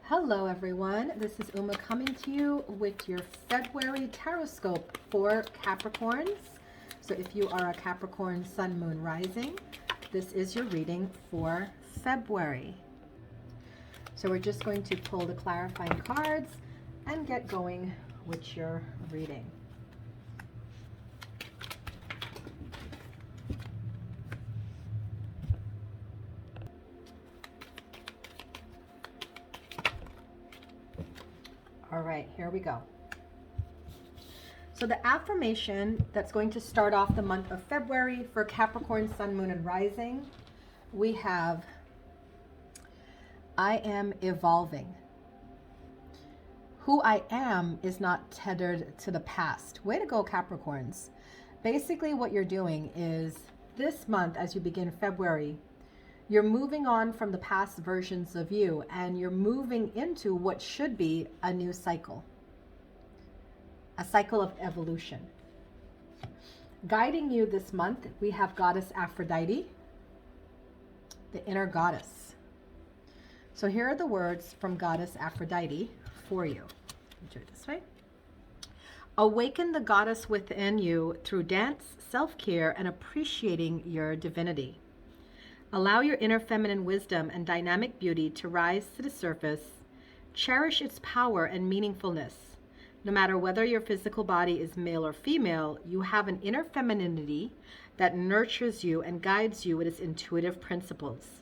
Hello everyone, this is Uma coming to you with your February Tarotscope for Capricorns. So if you are a Capricorn Sun, Moon, Rising, this is your reading for February. So we're just going to pull the clarifying cards and get going with your reading. All right, here we go. So the affirmation that's going to start off the month of February for Capricorn, Sun, Moon, and Rising, we have, I am evolving. Who I am is not tethered to the past. Way to go, Capricorns. Basically what you're doing is this month, as you begin February, you're moving on from the past versions of you and you're moving into what should be a new cycle. A cycle of evolution. Guiding you this month, we have Goddess Aphrodite, the inner goddess. So here are the words from Goddess Aphrodite for you. Do it this way. Awaken the goddess within you through dance, self-care, and appreciating your divinity. Allow your inner feminine wisdom and dynamic beauty to rise to the surface. Cherish its power and meaningfulness. No matter whether your physical body is male or female, you have an inner femininity that nurtures you and guides you with its intuitive principles.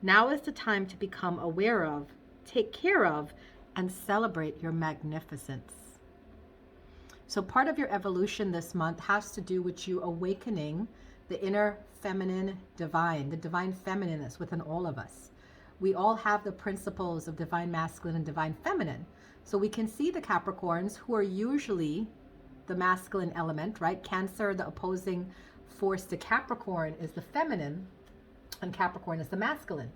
Now is the time to become aware of, take care of, and celebrate your magnificence. So part of your evolution this month has to do with you awakening the inner feminine divine, the divine feminine that's within all of us. We all have the principles of divine masculine and divine feminine. So we can see the Capricorns, who are usually the masculine element, right? Cancer, the opposing force to Capricorn, is the feminine, and Capricorn is the masculine.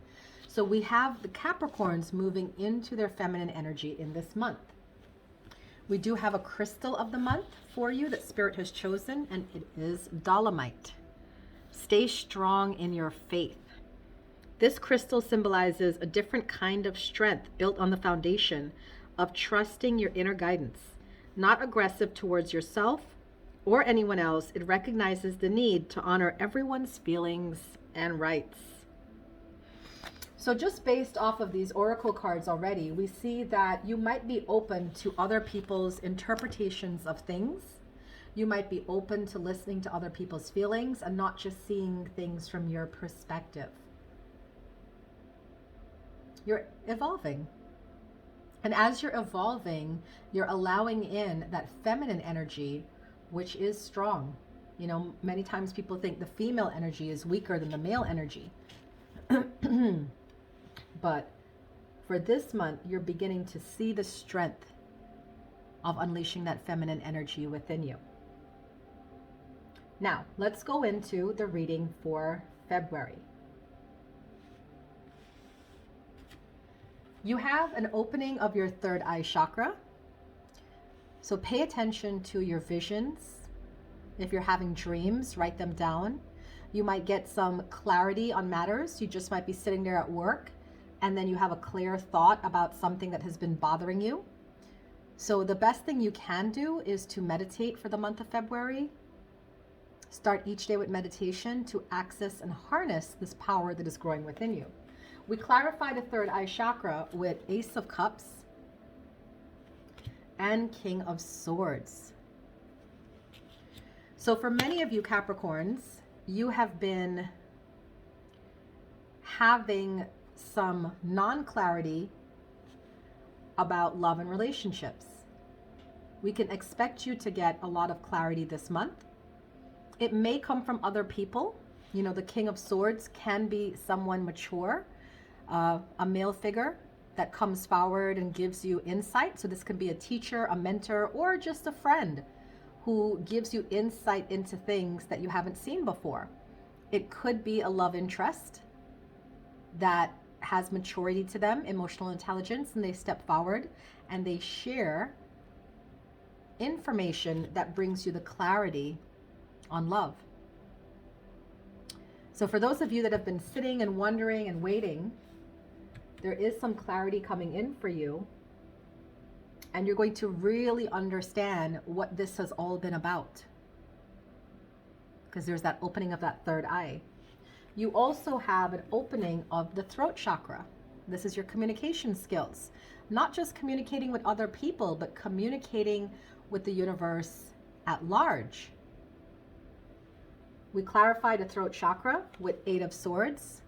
So we have the Capricorns moving into their feminine energy in this month. We do have a crystal of the month for you that Spirit has chosen, and it is Dolomite. Stay strong in your faith. This crystal symbolizes a different kind of strength built on the foundation of trusting your inner guidance. Not aggressive towards yourself or anyone else, it recognizes the need to honor everyone's feelings and rights. So just based off of these oracle cards already, we see that you might be open to other people's interpretations of things. You might be open to listening to other people's feelings and not just seeing things from your perspective. You're evolving. And as you're evolving, you're allowing in that feminine energy, which is strong. You know, many times people think the female energy is weaker than the male energy. But for this month, you're beginning to see the strength of unleashing that feminine energy within you. Now, let's go into the reading for February. You have an opening of your third eye chakra. So pay attention to your visions. If you're having dreams, write them down. You might get some clarity on matters. You just might be sitting there at work and then you have a clear thought about something that has been bothering you. So the best thing you can do is to meditate for the month of February. Start each day with meditation to access and harness this power that is growing within you. We clarify the third eye chakra with Ace of Cups and King of Swords. So for many of you Capricorns, you have been having some non-clarity about love and relationships. We can expect you to get a lot of clarity this month. It may come from other people. You know, the King of Swords can be someone mature, a male figure that comes forward and gives you insight. So this could be a teacher, a mentor, or just a friend who gives you insight into things that you haven't seen before. It could be a love interest that has maturity to them, emotional intelligence, and they step forward and they share information that brings you the clarity on love. So for those of you that have been sitting and wondering and waiting there is some clarity coming in for you, and you're going to really understand what this has all been about, because there's that opening of that third eye. You also have an opening of the throat chakra. This is your communication skills, not just communicating with other people, but communicating with the universe at large. We clarified the throat chakra with 8 of Swords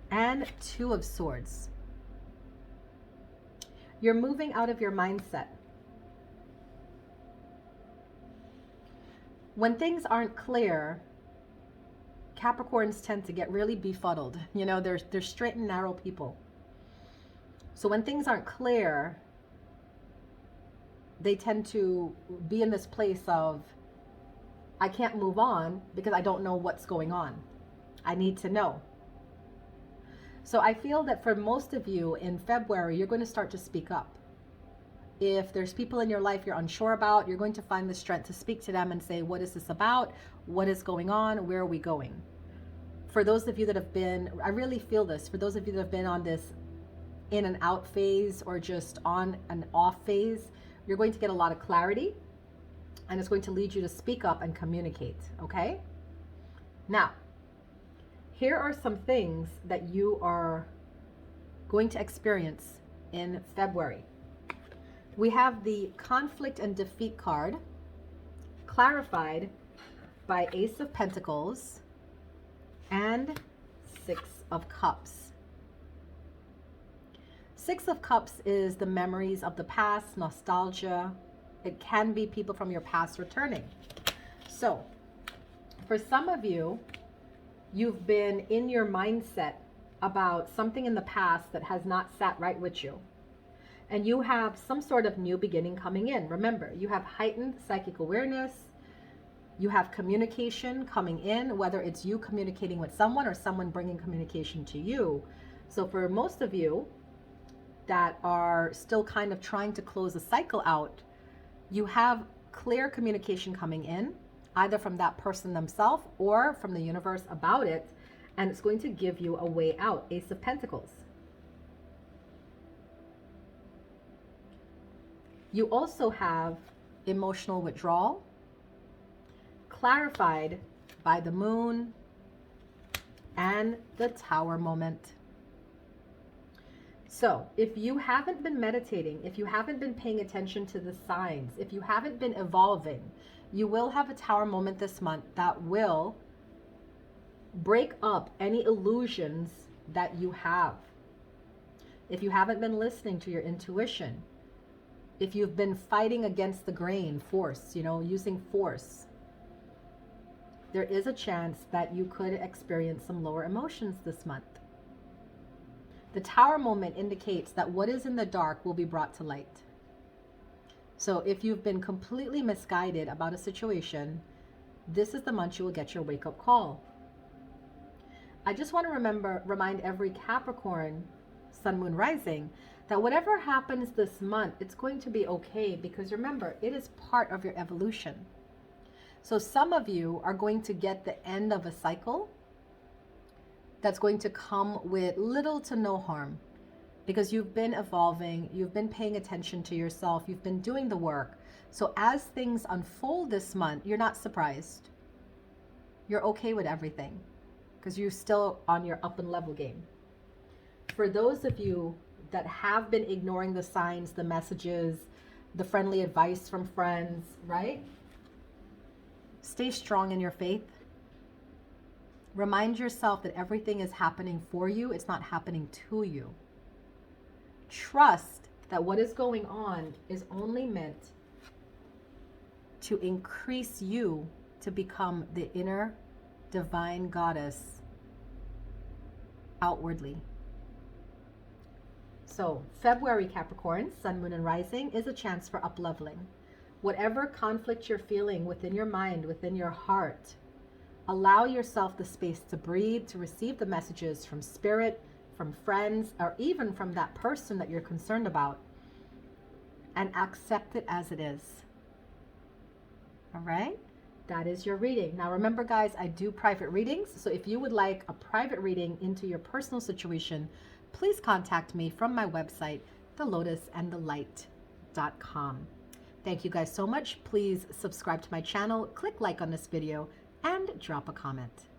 and 2 of Swords. You're moving out of your mindset. When things aren't clear, Capricorns tend to get really befuddled. You know, they're straight and narrow people. So when things aren't clear, they tend to be in this place of, I can't move on because I don't know what's going on. I need to know. So I feel that for most of you in February, you're going to start to speak up. If there's people in your life you're unsure about, you're going to find the strength to speak to them and say, what is this about? What is going on? Where are we going? For those of you that have been, I really feel this, for those of you that have been on this in and out phase or just on and off phase, you're going to get a lot of clarity, and it's going to lead you to speak up and communicate, okay? Now, here are some things that you are going to experience in February. We have the conflict and defeat card, clarified by Ace of Pentacles and 6 of Cups. 6 of Cups is the memories of the past, nostalgia. It can be people from your past returning. So, for some of you, you've been in your mindset about something in the past that has not sat right with you. And you have some sort of new beginning coming in. Remember, you have heightened psychic awareness. You have communication coming in, whether it's you communicating with someone or someone bringing communication to you. So for most of you that are still kind of trying to close a cycle out, you have clear communication coming in, either from that person themselves or from the universe about it, and it's going to give you a way out. Ace of Pentacles. You also have emotional withdrawal, clarified by the Moon and the Tower moment. So if you haven't been meditating, if you haven't been paying attention to the signs, if you haven't been evolving, you will have a Tower moment this month that will break up any illusions that you have. If you haven't been listening to your intuition, if you've been fighting against the grain, force, you know, using force, there is a chance that you could experience some lower emotions this month. The Tower moment indicates that what is in the dark will be brought to light. So if you've been completely misguided about a situation, this is the month you will get your wake-up call. I just want to remind every Capricorn, Sun, Moon, Rising, that whatever happens this month, it's going to be okay, because remember, it is part of your evolution. So some of you are going to get the end of a cycle that's going to come with little to no harm, because you've been evolving, you've been paying attention to yourself, you've been doing the work. So as things unfold this month, you're not surprised. You're okay with everything, because you're still on your up and level game. For those of you that have been ignoring the signs, the messages, the friendly advice from friends, right? Stay strong in your faith. Remind yourself that everything is happening for you. It's not happening to you. Trust that what is going on is only meant to increase you to become the inner divine goddess outwardly. So February, Capricorn, Sun, Moon, and Rising is a chance for up-leveling. Whatever conflict you're feeling within your mind, within your heart, allow yourself the space to breathe, to receive the messages from spirit, from friends, or even from that person that you're concerned about, and accept it as it is. All right? that is your reading. Now remember guys, I do private readings, so if you would like a private reading into your personal situation, please contact me from my website, thelotusandthelight.com. Thank you guys so much. Please subscribe to my channel, click like on this video, and drop a comment.